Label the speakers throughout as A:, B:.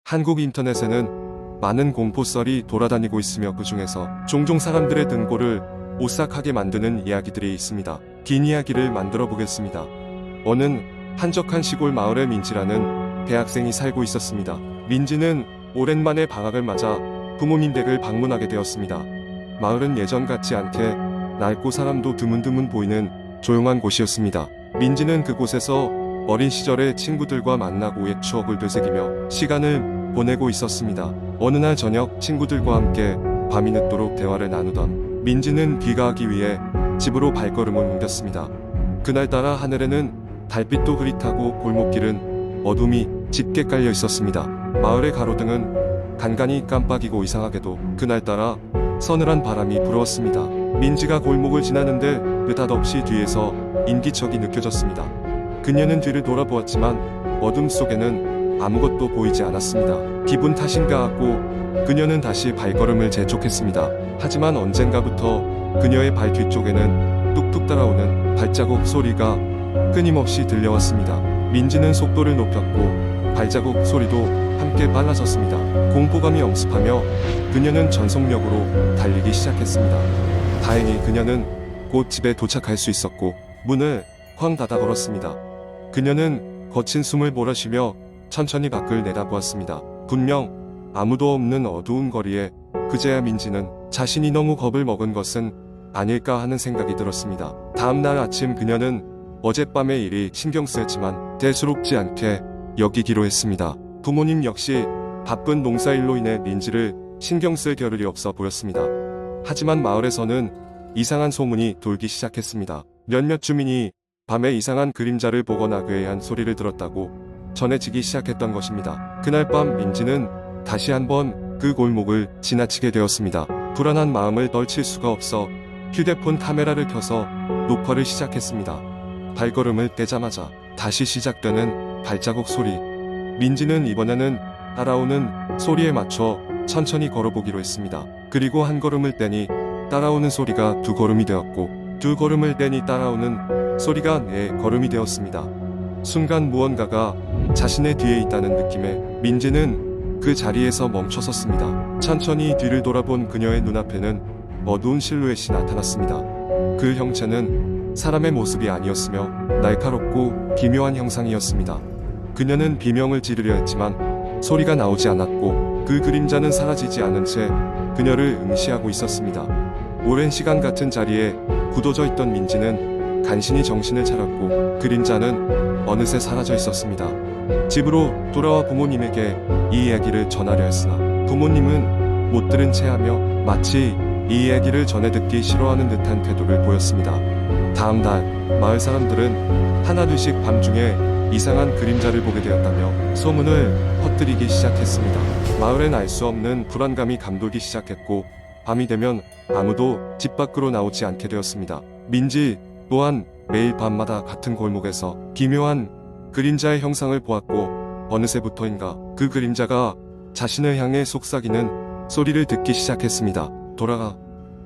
A: 한국 인터넷에는 많은 공포썰이 돌아다니고 있으며 그 중에서 종종 사람들의 등골을 오싹하게 만드는 이야기들이 있습니다. 긴 이야기를 만들어 보겠습니다. 어느 한적한 시골 마을에 민지라는 대학생이 살고 있었습니다. 민지는 오랜만에 방학을 맞아 부모님 댁을 방문하게 되었습니다. 마을은 예전 같지 않게 낡고 사람도 드문드문 보이는 조용한 곳이었습니다. 민지는 그곳에서 어린 시절의 친구들과 만나고 옛 추억을 되새기며 시간을 보내고 있었습니다. 어느 날 저녁 친구들과 함께 밤이 늦도록 대화를 나누던 민지는 귀가하기 위해 집으로 발걸음을 옮겼습니다. 그날따라 하늘에는 달빛도 흐릿하고 골목길은 어둠이 짙게 깔려 있었습니다. 마을의 가로등은 간간히 깜빡이고 이상하게도 그날따라 서늘한 바람이 불어왔습니다. 민지가 골목을 지나는데 느닷없이 뒤에서 인기척이 느껴졌습니다. 그녀는 뒤를 돌아보았지만 어둠 속에는 아무것도 보이지 않았습니다. 기분 탓인가 하고 그녀는 다시 발걸음을 재촉했습니다. 하지만 언젠가부터 그녀의 발 뒤쪽에는 뚝뚝 따라오는 발자국 소리가 끊임없이 들려왔습니다. 민지는 속도를 높였고 발자국 소리도 함께 빨라졌습니다. 공포감이 엄습하며 그녀는 전속력으로 달리기 시작했습니다. 다행히 그녀는 곧 집에 도착할 수 있었고 문을 쾅 닫아 걸었습니다. 그녀는 거친 숨을 몰아쉬며 천천히 밖을 내다보았습니다. 분명 아무도 없는 어두운 거리에 그제야 민지는 자신이 너무 겁을 먹은 것은 아닐까 하는 생각이 들었습니다. 다음 날 아침 그녀는 어젯밤의 일이 신경 쓰였지만 대수롭지 않게 여기기로 했습니다. 부모님 역시 바쁜 농사일로 인해 민지를 신경 쓸 겨를이 없어 보였습니다. 하지만 마을에서는 이상한 소문이 돌기 시작했습니다. 몇몇 주민이 밤에 이상한 그림자를 보거나 괴이한 소리를 들었다고 전해지기 시작했던 것입니다. 그날 밤 민지는 다시 한번 그 골목을 지나치게 되었습니다. 불안한 마음을 떨칠 수가 없어 휴대폰 카메라를 켜서 녹화를 시작했습니다. 발걸음을 떼자마자 다시 시작되는 발자국 소리. 민지는 이번에는 따라오는 소리에 맞춰 천천히 걸어보기로 했습니다. 그리고 한 걸음을 떼니 따라오는 소리가 두 걸음이 되었고 두 걸음을 떼니 따라오는 소리가 네 걸음이 되었습니다. 순간 무언가가 자신의 뒤에 있다는 느낌에 민지는 그 자리에서 멈춰섰습니다. 천천히 뒤를 돌아본 그녀의 눈앞에는 어두운 실루엣이 나타났습니다. 그 형체는 사람의 모습이 아니었으며 날카롭고 기묘한 형상이었습니다. 그녀는 비명을 지르려 했지만 소리가 나오지 않았고 그 그림자는 사라지지 않은 채 그녀를 응시하고 있었습니다. 오랜 시간 같은 자리에 굳어져 있던 민지는 간신히 정신을 차렸고 그림자는 어느새 사라져 있었습니다. 집으로 돌아와 부모님에게 이 이야기를 전하려 했으나 부모님은 못 들은 채 하며 마치 이 이야기를 전해 듣기 싫어하는 듯한 태도를 보였습니다. 다음 날 마을 사람들은 하나둘씩 밤중에 이상한 그림자를 보게 되었다며 소문을 퍼뜨리기 시작했습니다. 마을엔 알 수 없는 불안감이 감돌기 시작했고 밤이 되면 아무도 집 밖으로 나오지 않게 되었습니다. 민지 또한 매일 밤마다 같은 골목에서 기묘한 그림자의 형상을 보았고 어느새부터인가 그 그림자가 자신을 향해 속삭이는 소리를 듣기 시작했습니다. 돌아가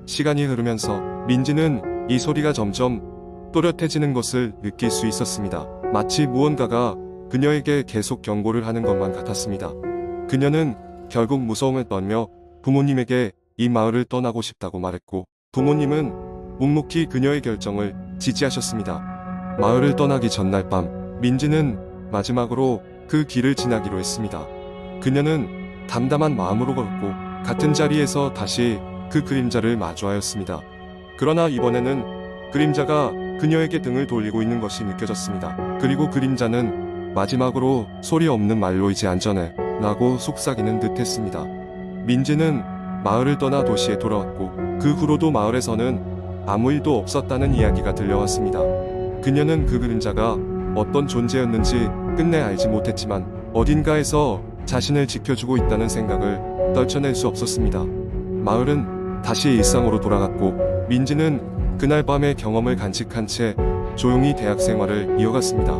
A: 시간이 흐르면서 민지는 이 소리가 점점 또렷해지는 것을 느낄 수 있었습니다. 마치 무언가가 그녀에게 계속 경고를 하는 것만 같았습니다. 그녀는 결국 무서움을 떨며 부모님에게 이 마을을 떠나고 싶다고 말했고 부모님은 묵묵히 그녀의 결정을 지지하셨습니다. 마을을 떠나기 전날 밤 민지는 마지막으로 그 길을 지나기로 했습니다. 그녀는 담담한 마음으로 걸었고 같은 자리에서 다시 그 그림자를 마주하였습니다. 그러나 이번에는 그림자가 그녀에게 등을 돌리고 있는 것이 느껴졌습니다. 그리고 그림자는 마지막으로 소리 없는 말로 이제 안전해 라고 속삭이는 듯 했습니다. 민지는 마을을 떠나 도시에 돌아왔고 그 후로도 마을에서는 아무 일도 없었다는 이야기가 들려왔습니다. 그녀는 그 그림자가 어떤 존재였는지 끝내 알지 못했지만 어딘가에서 자신을 지켜주고 있다는 생각을 떨쳐낼 수 없었습니다. 마을은 다시 일상으로 돌아갔고 민지는 그날 밤의 경험을 간직한 채 조용히 대학 생활을 이어갔습니다.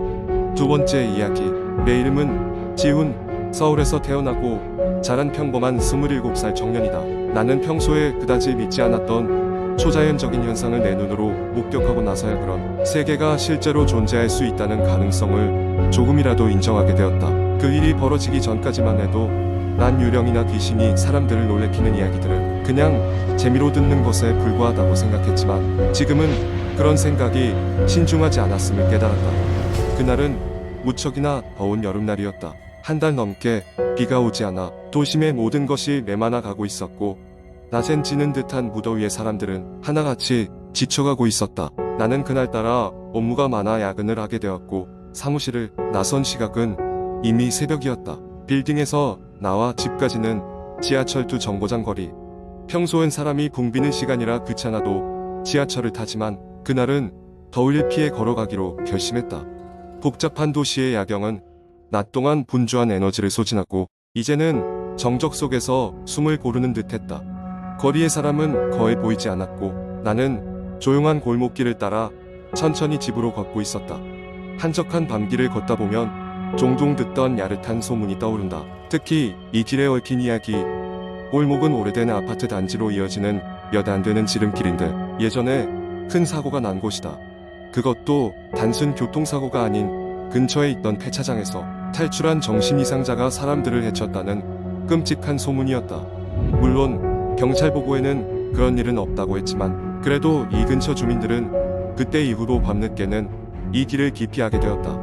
A: 두 번째 이야기. 내 이름은 지훈. 서울에서 태어나고 자란 평범한 27살 청년이다. 나는 평소에 그다지 믿지 않았던 초자연적인 현상을 내 눈으로 목격하고 나서야 그런 세계가 실제로 존재할 수 있다는 가능성을 조금이라도 인정하게 되었다. 그 일이 벌어지기 전까지만 해도 난 유령이나 귀신이 사람들을 놀래키는 이야기들을 그냥 재미로 듣는 것에 불과하다고 생각했지만 지금은 그런 생각이 신중하지 않았음을 깨달았다. 그날은 무척이나 더운 여름날이었다. 한 달 넘게 비가 오지 않아 도심의 모든 것이 메마나 가고 있었고 낮엔 찌는 듯한 무더위에 사람들은 하나같이 지쳐가고 있었다. 나는 그날따라 업무가 많아 야근을 하게 되었고 사무실을 나선 시각은 이미 새벽이었다. 빌딩에서 나와 집까지는 지하철 2정거장 거리. 평소엔 사람이 붐비는 시간이라 귀찮아도 지하철을 타지만 그날은 더위를 피해 걸어가기로 결심했다. 복잡한 도시의 야경은 낮 동안 분주한 에너지를 소진하고 이제는 정적 속에서 숨을 고르는 듯했다. 거리의 사람은 거의 보이지 않았고 나는 조용한 골목길을 따라 천천히 집으로 걷고 있었다. 한적한 밤길을 걷다 보면 종종 듣던 야릇한 소문이 떠오른다. 특히 이 길에 얽힌 이야기. 골목은 오래된 아파트 단지로 이어지는 몇 안 되는 지름길인데 예전에 큰 사고가 난 곳이다. 그것도 단순 교통사고가 아닌 근처에 있던 폐차장에서 탈출한 정신 이상자가 사람들을 해쳤다는 끔찍한 소문이었다. 물론 경찰 보고에는 그런 일은 없다고 했지만 그래도 이 근처 주민들은 그때 이후로 밤늦게는 이 길을 기피하게 되었다.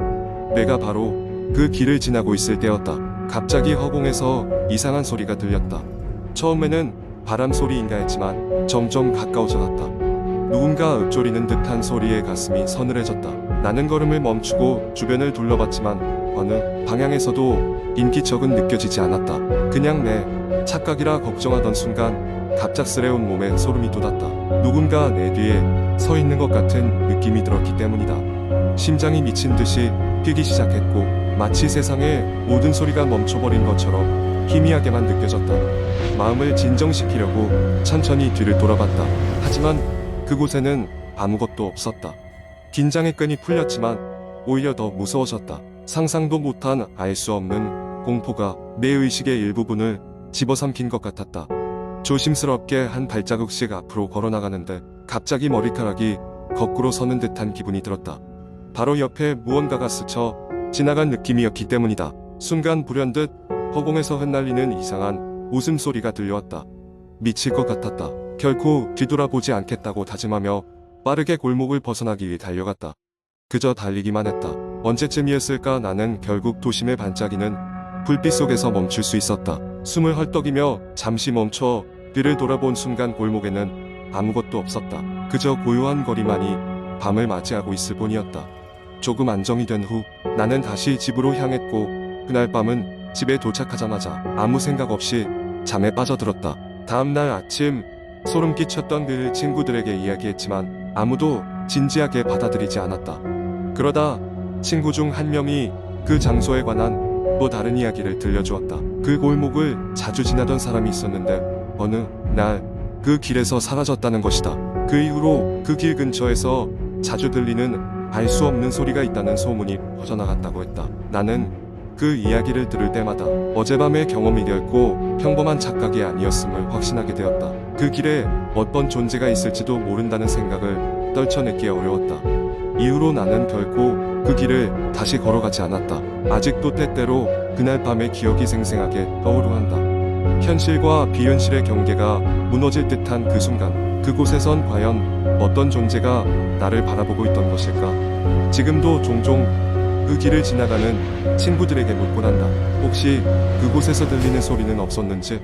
A: 내가 바로 그 길을 지나고 있을 때였다. 갑자기 허공에서 이상한 소리가 들렸다. 처음에는 바람 소리인가 했지만 점점 가까워져 갔다. 누군가 읊조리는 듯한 소리에 가슴이 서늘해졌다. 나는 걸음을 멈추고 주변을 둘러봤지만 어느 방향에서도 인기척은 느껴지지 않았다. 그냥 내 착각이라 걱정하던 순간 갑작스레 온 몸에 소름이 돋았다. 누군가 내 뒤에 서 있는 것 같은 느낌이 들었기 때문이다. 심장이 미친 듯이 뛰기 시작했고 마치 세상의 모든 소리가 멈춰버린 것처럼 희미하게만 느껴졌다. 마음을 진정시키려고 천천히 뒤를 돌아봤다. 하지만 그곳에는 아무것도 없었다. 긴장의 끈이 풀렸지만 오히려 더 무서워졌다. 상상도 못한 알 수 없는 공포가 내 의식의 일부분을 집어삼킨 것 같았다. 조심스럽게 한 발자국씩 앞으로 걸어나가는데 갑자기 머리카락이 거꾸로 서는 듯한 기분이 들었다. 바로 옆에 무언가가 스쳐 지나간 느낌이었기 때문이다. 순간 불현듯 허공에서 흩날리는 이상한 웃음소리가 들려왔다. 미칠 것 같았다. 결코 뒤돌아보지 않겠다고 다짐하며 빠르게 골목을 벗어나기 위해 달려갔다. 그저 달리기만 했다. 언제쯤이었을까 나는 결국 도심의 반짝이는 불빛 속에서 멈출 수 있었다. 숨을 헐떡이며 잠시 멈춰 뒤를 돌아본 순간 골목에는 아무것도 없었다. 그저 고요한 거리만이 밤을 맞이하고 있을 뿐이었다. 조금 안정이 된 후 나는 다시 집으로 향했고 그날 밤은 집에 도착하자마자 아무 생각 없이 잠에 빠져들었다. 다음날 아침 소름 끼쳤던 그 친구들에게 이야기했지만 아무도 진지하게 받아들이지 않았다. 그러다 친구 중 한 명이 그 장소에 관한 또 다른 이야기를 들려주었다. 그 골목을 자주 지나던 사람이 있었는데 어느 날 그 길에서 사라졌다는 것이다. 그 이후로 그 길 근처에서 자주 들리는 알 수 없는 소리가 있다는 소문이 퍼져나갔다고 했다. 나는 그 이야기를 들을 때마다 어젯밤의 경험이 결코 평범한 착각이 아니었음을 확신하게 되었다. 그 길에 어떤 존재가 있을지도 모른다는 생각을 떨쳐내기 어려웠다. 이후로 나는 결코 그 길을 다시 걸어가지 않았다. 아직도 때때로 그날 밤의 기억이 생생하게 떠오르한다. 현실과 비현실의 경계가 무너질 듯한 그 순간 그곳에선 과연 어떤 존재가 나를 바라보고 있던 것일까? 지금도 종종 그 길을 지나가는 친구들에게 묻곤 한다. 혹시 그곳에서 들리는 소리는 없었는지?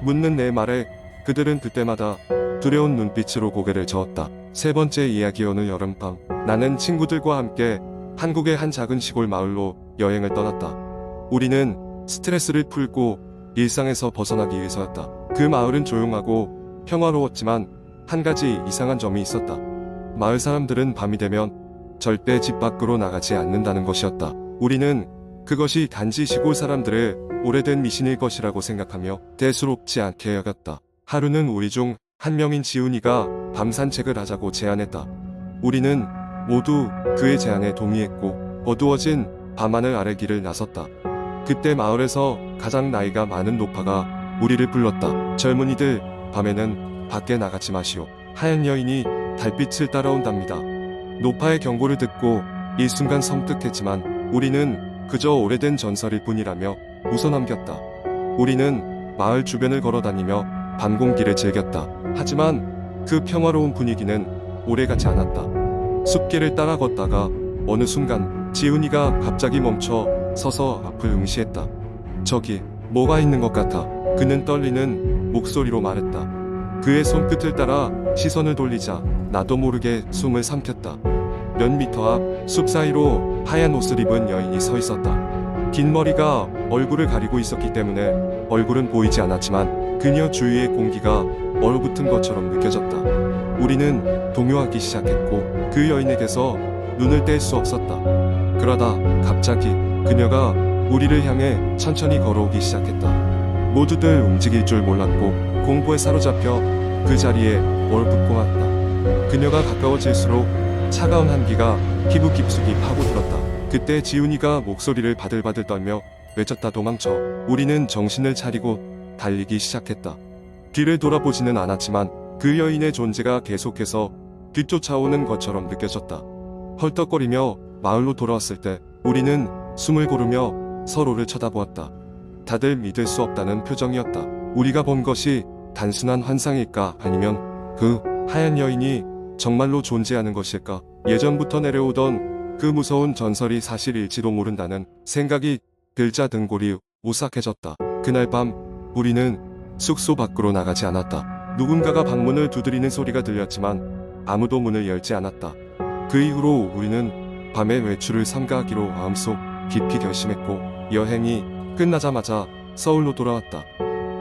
A: 묻는 내 말에 그들은 그때마다 두려운 눈빛으로 고개를 저었다. 세 번째 이야기. 오늘 여름밤 나는 친구들과 함께 한국의 한 작은 시골 마을로 여행을 떠났다. 우리는 스트레스를 풀고 일상에서 벗어나기 위해서였다. 그 마을은 조용하고 평화로웠지만 한 가지 이상한 점이 있었다. 마을 사람들은 밤이 되면 절대 집 밖으로 나가지 않는다는 것이었다. 우리는 그것이 단지 시골 사람들의 오래된 미신일 것이라고 생각하며 대수롭지 않게 여겼다. 하루는 우리 중 한 명인 지훈이가 밤 산책을 하자고 제안했다. 우리는 모두 그의 제안에 동의했고 어두워진 밤하늘 아래 길을 나섰다. 그때 마을에서 가장 나이가 많은 노파가 우리를 불렀다. 젊은이들, 밤에는 밖에 나가지 마시오. 하얀 여인이 달빛을 따라온답니다. 노파의 경고를 듣고 일순간 섬뜩했지만 우리는 그저 오래된 전설일 뿐이라며 웃어넘겼다. 우리는 마을 주변을 걸어다니며 밤 공기를 즐겼다. 하지만 그 평화로운 분위기는 오래가지 않았다. 숲길을 따라 걷다가 어느 순간 지훈이가 갑자기 멈춰 서서 앞을 응시했다. 저기 뭐가 있는 것 같아. 그는 떨리는 목소리로 말했다. 그의 손끝을 따라 시선을 돌리자 나도 모르게 숨을 삼켰다. 몇 미터 앞 숲 사이로 하얀 옷을 입은 여인이 서 있었다. 긴 머리가 얼굴을 가리고 있었기 때문에 얼굴은 보이지 않았지만 그녀 주위의 공기가 얼어붙은 것처럼 느껴졌다. 우리는 동요하기 시작했고 그 여인에게서 눈을 뗄 수 없었다. 그러다 갑자기 그녀가 우리를 향해 천천히 걸어오기 시작했다. 모두들 움직일 줄 몰랐고 공포에 사로잡혀 그 자리에 얼붙고 왔다. 그녀가 가까워질수록 차가운 한기가 피부 깊숙이 파고들었다. 그때 지훈이가 목소리를 바들바들 떨며 외쳤다. 도망쳐. 우리는 정신을 차리고 달리기 시작했다. 뒤를 돌아보지는 않았지만 그 여인의 존재가 계속해서 뒤쫓아오는 것처럼 느껴졌다. 헐떡거리며 마을로 돌아왔을 때 우리는 숨을 고르며 서로를 쳐다보았다. 다들 믿을 수 없다는 표정이었다. 우리가 본 것이 단순한 환상일까 아니면 그 하얀 여인이 정말로 존재하는 것일까? 예전부터 내려오던 그 무서운 전설이 사실일지도 모른다는 생각이 들자 등골이 오싹해졌다. 그날 밤 우리는 숙소 밖으로 나가지 않았다. 누군가가 방문을 두드리는 소리가 들렸지만 아무도 문을 열지 않았다. 그 이후로 우리는 밤에 외출을 삼가하기로 마음속 깊이 결심했고 여행이 끝나자마자 서울로 돌아왔다.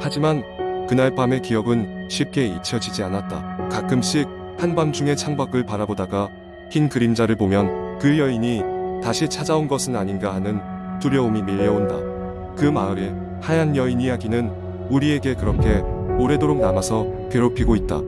A: 하지만 그날 밤의 기억은 쉽게 잊혀지지 않았다. 가끔씩 한밤중에 창밖을 바라보다가 흰 그림자를 보면 그 여인이 다시 찾아온 것은 아닌가 하는 두려움이 밀려온다. 그 마을의 하얀 여인 이야기는 우리에게 그렇게 오래도록 남아서 괴롭히고 있다.